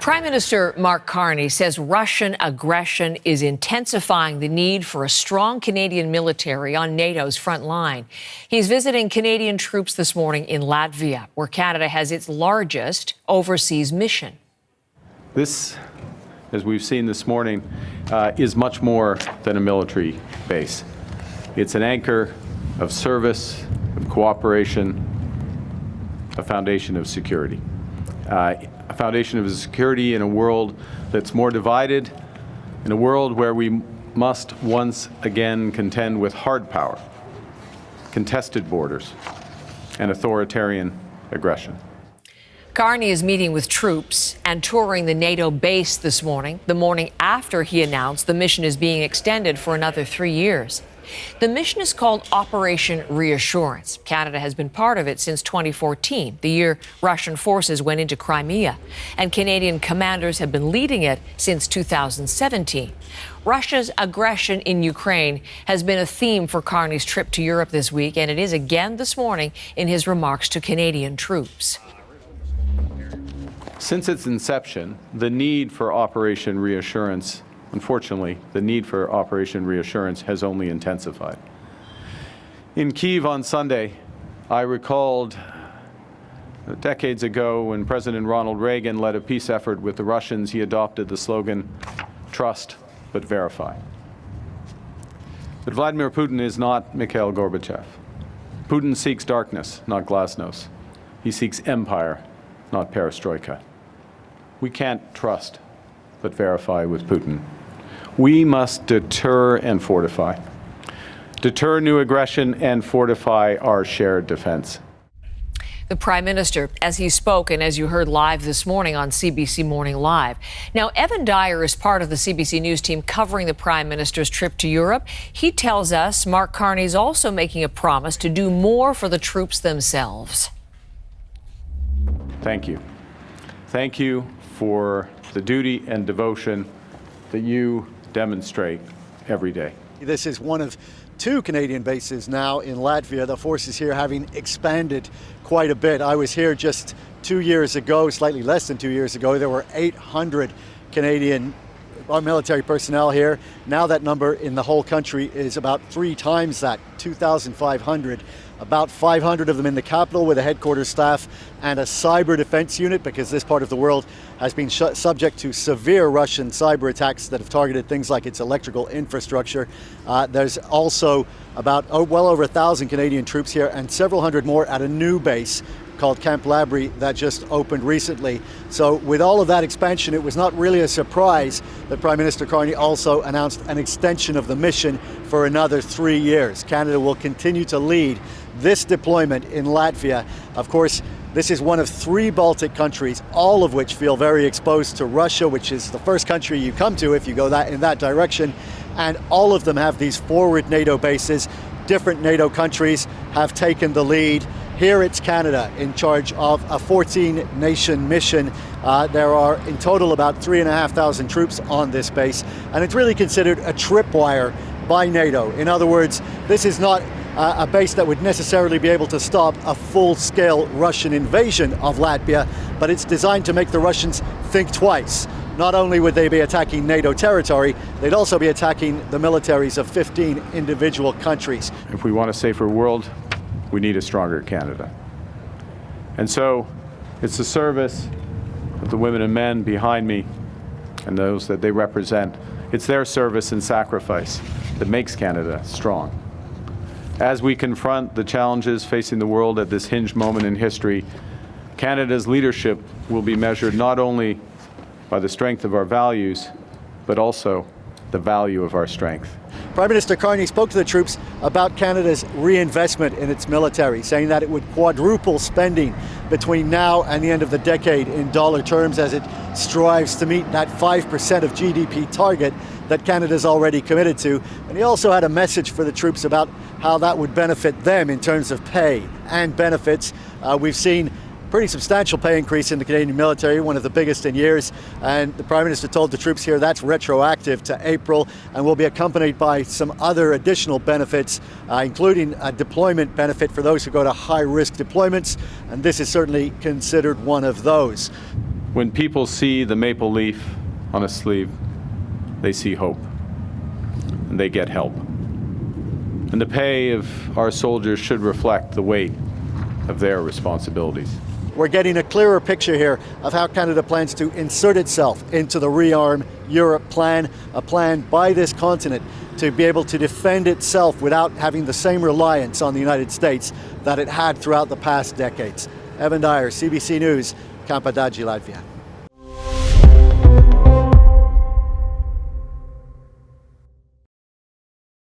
Prime Minister Mark Carney says Russian aggression is intensifying the need for a strong Canadian military on NATO's front line. He's visiting Canadian troops this morning in Latvia, where Canada has its largest overseas mission. This, as we've seen this morning, is much more than a military base. It's an anchor of service, of cooperation, a foundation of security. A foundation of security in a world that's more divided, in a world where we must once again contend with hard power, contested borders, and authoritarian aggression. Carney is meeting with troops and touring the NATO base this morning, the morning after he announced the mission is being extended for another 3 years. The mission is called Operation Reassurance. Canada has been part of it since 2014, the year Russian forces went into Crimea, and Canadian commanders have been leading it since 2017. Russia's aggression in Ukraine has been a theme for Carney's trip to Europe this week, and it is again this morning in his remarks to Canadian troops. Since its inception, the need for Operation Reassurance, unfortunately, the need for Operation Reassurance has only intensified. In Kyiv on Sunday, I recalled decades ago when President Ronald Reagan led a peace effort with the Russians, he adopted the slogan, "Trust but verify." But Vladimir Putin is not Mikhail Gorbachev. Putin seeks darkness, not glasnost. He seeks empire, not perestroika. We can't trust but verify with Putin. We must deter and fortify. Deter new aggression and fortify our shared defense. The Prime Minister, as he spoke and as you heard live this morning on CBC Morning Live. Now, Evan Dyer is part of the CBC News team covering the Prime Minister's trip to Europe. He tells us Mark Carney is also making a promise to do more for the troops themselves. Thank you. Thank you for the duty and devotion that you demonstrate every day. This is one of 2 Canadian bases now in Latvia, the forces here having expanded quite a bit. I was here just 2 years ago, slightly less than 2 years ago. There were 800 Canadian military personnel here. Now that number in the whole country is about 3 times that, 2,500. About 500 of them in the capital with a headquarters staff and a cyber defense unit, because this part of the world has been subject to severe Russian cyber attacks that have targeted things like its electrical infrastructure. There's also about well over 1,000 Canadian troops here and several hundred more at a new base called Camp Labrie that just opened recently. So with all of that expansion, it was not really a surprise that Prime Minister Carney also announced an extension of the mission for another 3 years. Canada will continue to lead this deployment in Latvia. Of course, this is one of 3 Baltic countries, all of which feel very exposed to Russia, which is the first country you come to if you go in that direction. And all of them have these forward NATO bases. Different NATO countries have taken the lead. Here it's Canada in charge of a 14-nation mission. There are in total about 3,500 troops on this base, and it's really considered a tripwire by NATO. In other words, this is not a base that would necessarily be able to stop a full-scale Russian invasion of Latvia, but it's designed to make the Russians think twice. Not only would they be attacking NATO territory, they'd also be attacking the militaries of 15 individual countries. If we want a safer world, we need a stronger Canada. And so it's the service of the women and men behind me and those that they represent. It's their service and sacrifice that makes Canada strong. As we confront the challenges facing the world at this hinged moment in history, Canada's leadership will be measured not only by the strength of our values, but also the value of our strength. Prime Minister Carney spoke to the troops about Canada's reinvestment in its military, saying that it would quadruple spending between now and the end of the decade in dollar terms as it strives to meet that 5% of GDP target that Canada's already committed to. And he also had a message for the troops about how that would benefit them in terms of pay and benefits. We've seen pretty substantial pay increase in the Canadian military, one of the biggest in years. And the Prime Minister told the troops here that's retroactive to April and will be accompanied by some other additional benefits, including a deployment benefit for those who go to high-risk deployments. And this is certainly considered one of those. When people see the maple leaf on a sleeve, they see hope, and they get help. And the pay of our soldiers should reflect the weight of their responsibilities. We're getting a clearer picture here of how Canada plans to insert itself into the Rearm Europe plan, a plan by this continent to be able to defend itself without having the same reliance on the United States that it had throughout the past decades. Evan Dyer, CBC News, Camp Adazi, Latvia.